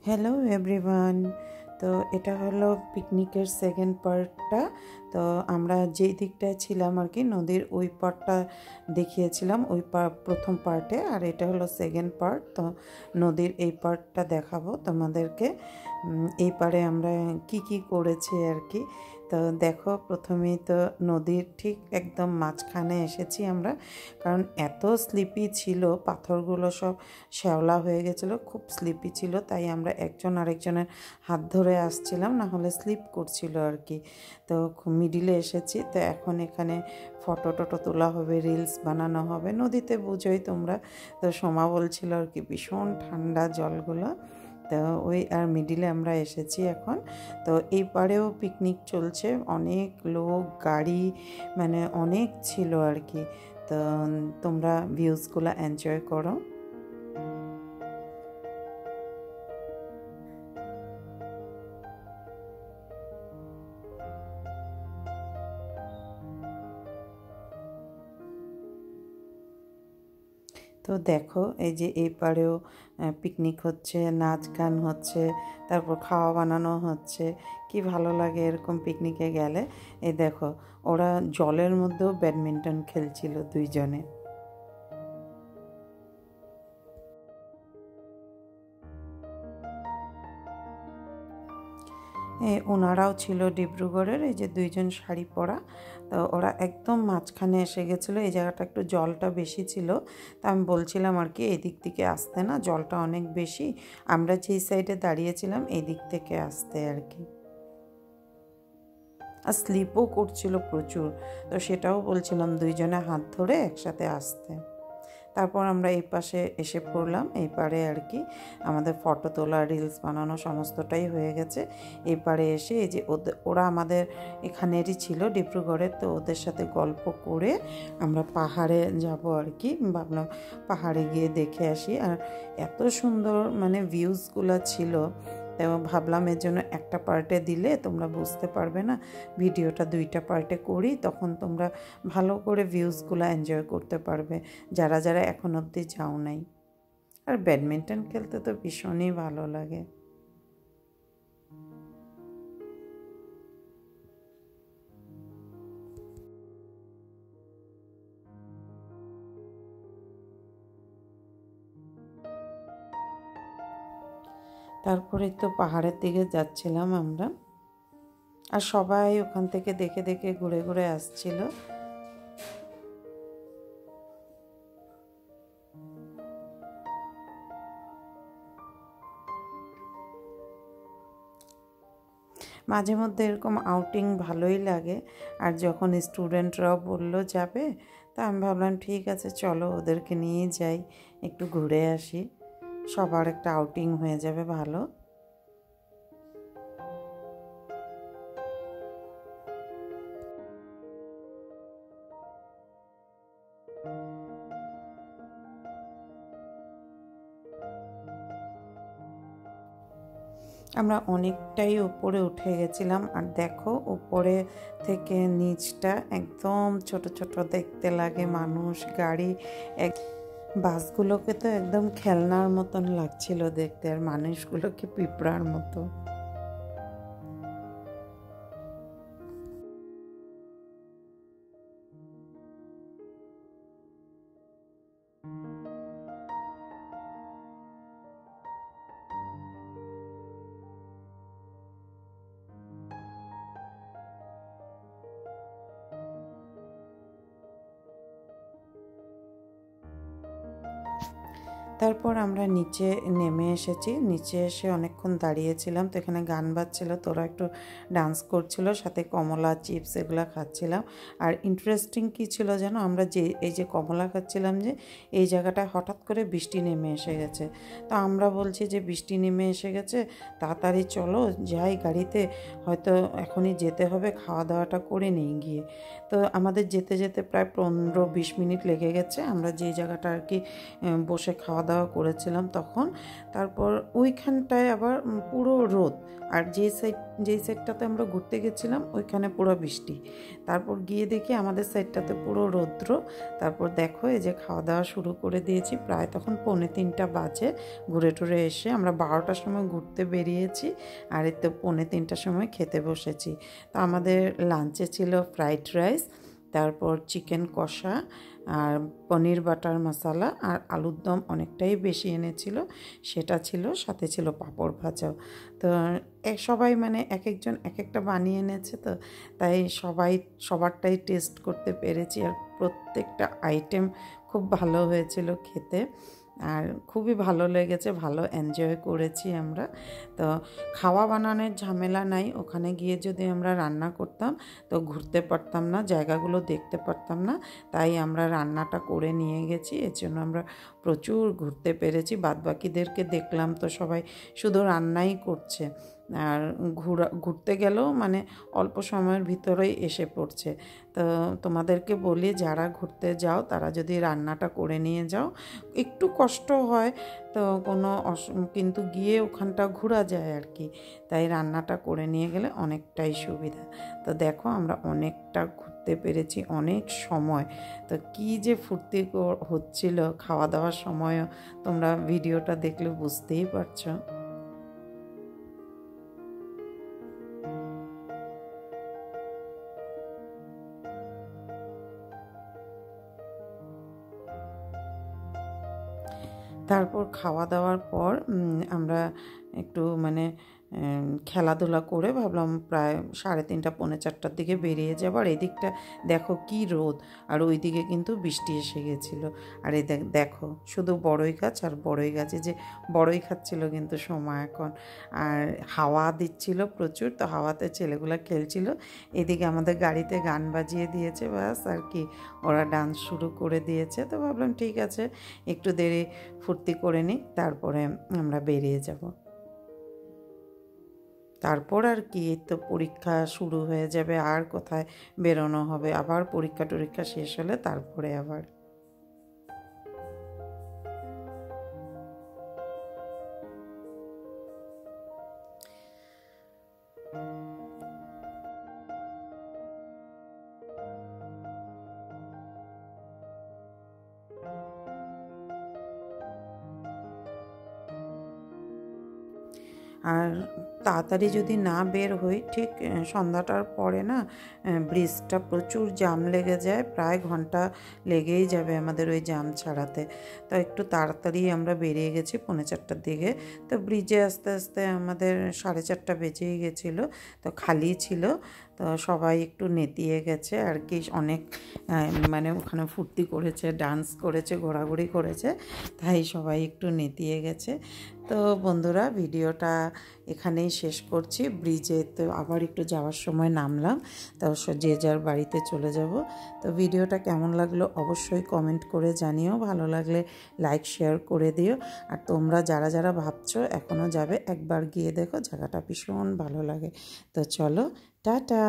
Hello everyone. তো এটা হলো পিকনিকের সেকেন্ড পার্টটা। তো আমরা যেই দিকটায় ছিলাম আর কি নদীর ওই পার্টটা দেখিয়েছিলাম ওই প্রথম পার্টে, আর এটা হলো সেকেন্ড পার্ট। তো নদীর এই পার্টটা দেখাবো তোমাদেরকে। এই পারে আমরা কি কি করেছি আর কি। তো দেখো, প্রথমেই তো নদীর ঠিক একদম মাঝখানে এসেছি আমরা, কারণ এত স্লিপি ছিল, পাথরগুলো সব শ্যাওলা হয়ে গেছিলো, খুব স্লিপি ছিল, তাই আমরা একজন আরেকজনের হাত ধরে আসছিলাম, না হলে স্লিপ করছিল আর কি। তো মিডিলে এসেছি। তো এখন এখানে ফটো টটো তোলা হবে, রিলস বানানো হবে নদীতে, বুঝোই তোমরা। তো সোমা বলছিল আর কি ভীষণ ঠান্ডা জলগুলো। তো ওই আর মিডিলে আমরা এসেছি এখন। তো এই পাড়েও পিকনিক চলছে, অনেক লোক, গাড়ি, মানে অনেক ছিল আর কি। তো তোমরা ভিউজগুলো এনজয় করো। তো দেখো, এই যে এই পাড়েও পিকনিক হচ্ছে, নাচ গান হচ্ছে, তারপর খাওয়া বানানো হচ্ছে। কি ভালো লাগে এরকম পিকনিকে গেলে। এই দেখো, ওরা জলের মধ্যেও ব্যাডমিন্টন খেলছিল দুইজনে। ওনারাও ছিল ডিব্রুগড়ের, এই যে দুইজন শাড়ি পরা। তো ওরা একদম মাঝখানে এসে গেছিলো, এই জায়গাটা একটু জলটা বেশি ছিল। তা আমি বলছিলাম আর কি এই দিক থেকে আসতে, না জলটা অনেক বেশি, আমরা যেই সাইডে দাঁড়িয়েছিলাম এই দিক থেকে আসতে আর কি। আর স্লিপও করছিল প্রচুর, তো সেটাও বলছিলাম দুইজনে হাত ধরে একসাথে আসতে। তারপর আমরা এই পাশে এসে পড়লাম, এই পারে আর কি আমাদের ফটো তোলা, রিলস বানানো সমস্তটাই হয়ে গেছে। এই পারে এসে এই যে ওরা আমাদের এখানেরই ছিল ডিব্রুগড়ের, তো ওদের সাথে গল্প করে আমরা পাহাড়ে যাব আর কি। ভাবলাম পাহাড়ে গিয়ে দেখে আসি, আর এত সুন্দর মানে ভিউজগুলো ছিল। তো ভাবলাম এর জন্য একটা পার্টে দিলে তোমরা বুঝতে পারবে না, ভিডিওটা দুইটা পার্টে করি, তখন তোমরা ভালো করে ভিউজগুলো এনজয় করতে পারবে, যারা যারা এখন অবধি যাও নাই। আর ব্যাডমিন্টন খেলতে তো ভীষণই ভালো লাগে। তারপরে তো পাহাড়ের দিকে যাচ্ছিলাম আমরা, আর সবাই ওখান থেকে দেখে দেখে ঘুরে ঘুরে আসছিল। মাঝে মধ্যে এরকম আউটিং ভালোই লাগে। আর যখন স্টুডেন্টরাও বললো যাবে, তা আমি ভাবলাম ঠিক আছে চলো ওদেরকে নিয়ে যাই, একটু ঘুরে আসি, সবার একটা আউটিং হয়ে যাবে ভালো। আমরা অনেকটাই উপরে উঠে গেছিলাম, আর দেখো উপরে থেকে নিচটা একদম ছোট ছোট দেখতে লাগে, মানুষ, গাড়ি, এক বাসগুলোকে তো একদম খেলনার মতন লাগছিল দেখতে, আর মানুষগুলোকে পিঁপড়ার মতো। তারপর আমরা নিচে নেমে এসেছি, নিচে এসে অনেকক্ষণ দাঁড়িয়েছিলাম। তো এখানে গান বাজছিল, তোরা একটু ডান্স করছিল, সাথে কমলা চিপস এগুলো খাচ্ছিলাম। আর ইন্টারেস্টিং কী ছিল যেন, আমরা যে এই যে কমলা খাচ্ছিলাম, যে এই জায়গাটায় হঠাৎ করে বৃষ্টি নেমে এসে গেছে। তো আমরা বলছি যে বৃষ্টি নেমে এসে গেছে, তাড়াতাড়ি চলো যাই গাড়িতে, হয়তো এখনই যেতে হবে, খাওয়া দাওয়াটা করে নিই গিয়ে। তো আমাদের যেতে যেতে প্রায় 15-20 মিনিট লেগে গেছে, আমরা যে জায়গাটা আর কি বসে খাওয়া দাওয়া করেছিলাম তখন। তারপর ওইখানটায় আবার পুরো রোদ, আর যে সাইড যেই সাইডটাতে আমরা ঘুরতে গেছিলাম ওইখানে পুরো বৃষ্টি, তারপর গিয়ে দেখি আমাদের সাইডটাতে পুরো রৌদ্র। তারপর দেখো এই যে খাওয়া দাওয়া শুরু করে দিয়েছি, প্রায় তখন 2:45 বাজে। ঘুরে টুরে এসে আমরা 12টার সময় ঘুরতে বেরিয়েছি, আর এতে 2:45টার সময় খেতে বসেছি। তো আমাদের লাঞ্চে ছিল ফ্রাইড রাইস, তারপর চিকেন কষা আর পনির বাটার মশলা, আর আলুর দম অনেকটাই বেশি এনেছিল সেটা ছিল, সাথে ছিল পাঁপড় ভাজাও। তো সবাই মানে এক একজন এক একটা বানিয়ে এনেছে, তো তাই সবারটাই টেস্ট করতে পেরেছি, আর প্রত্যেকটা আইটেম খুব ভালো হয়েছিল খেতে, আর খুবই ভালো লেগেছে, ভালো এনজয় করেছি আমরা। তো খাওয়া বানানোর ঝামেলা নাই, ওখানে গিয়ে যদি আমরা রান্না করতাম তো ঘুরতে পারতাম না, জায়গাগুলো দেখতে পারতাম না, তাই আমরা রান্নাটা করে নিয়ে গেছি, এর জন্য আমরা প্রচুর ঘুরতে পেরেছি। বাদবাকিদেরকে দেখলাম তো সবাই শুধু রান্নাই করছে, আর ঘুরতে গেলেও মানে অল্প সময়ের ভিতরেই এসে পড়ছে। তো তোমাদেরকে বলি, যারা ঘুরতে যাও তারা যদি রান্নাটা করে নিয়ে যাও, একটু কষ্ট হয় তো কিন্তু গিয়ে ওখানটা ঘোরা যায় আর কি, তাই রান্নাটা করে নিয়ে গেলে অনেকটাই সুবিধা। তো দেখো আমরা অনেকটা ঘুরতে পেরেছি অনেক সময়, তো কি যে ফুর্তি হচ্ছিল খাওয়া দাওয়ার সময়ও, তোমরা ভিডিওটা দেখলে বুঝতেই পারছো। তারপর খাওয়া দাওয়ার পর আমরা একটু মানে খেলাধুলা করে ভাবলাম প্রায় 3:30 পৌনে 4টার দিকে বেরিয়ে যাবো। আর এদিকটা দেখো কি রোদ, আর ওই দিকে কিন্তু বৃষ্টি এসে গেছিলো। আর এই দেখো শুধু বড়ই গাছ আর বড়ই গাছে যে বড়ই খাচ্ছিল কিন্তু সময় এখন, আর হাওয়া দিচ্ছিল প্রচুর, তো হাওয়াতে ছেলেগুলো খেলছিল। এদিকে আমাদের গাড়িতে গান বাজিয়ে দিয়েছে, ব্যাস আর কি ওরা ডান্স শুরু করে দিয়েছে। তো ভাবলাম ঠিক আছে একটু দেরি ফুর্তি করে নিই, তারপরে আমরা বেরিয়ে যাব। তারপর আর কি তো পরীক্ষা শুরু হয়ে যাবে, আর কোথায় বেরোনো হবে, আবার পরীক্ষা টরীক্ষা শেষ হলে তারপরে আবার। আর তাড়াতাড়ি যদি না বের হই, ঠিক সন্ধ্যাটার পরে না ব্রিজটা প্রচুর জাম লেগে যায়, প্রায় ঘন্টা লেগেই যাবে আমাদের ওই জাম ছাড়াতে। তো একটু তাড়াতাড়ি আমরা বেরিয়ে গেছি 3:45টার দিকে। তো ব্রিজে আস্তে আস্তে আমাদের 4:30 বেজেই গেছিলো, তো খালি ছিল, তো সবাই একটু নেতিয়ে গেছে আর কি, অনেক মানে ওখানে ফুর্তি করেছে, ডান্স করেছে, ঘোরাঘুরি করেছে, তাই সবাই একটু নেতিয়ে গেছে। তো বন্ধুরা ভিডিওটা এখানেই শেষ করছি। ব্রিজে তো আবার একটু যাওয়ার সময় নামলাম, তো যে যার বাড়িতে চলে যাব। তো ভিডিওটা কেমন লাগলো অবশ্যই কমেন্ট করে জানিও, ভালো লাগলে লাইক শেয়ার করে দিও। আর তোমরা যারা যারা ভাবছো এখনও যাবে, একবার গিয়ে দেখো, জায়গাটা ভীষণ ভালো লাগে। তো চলো, টাটা।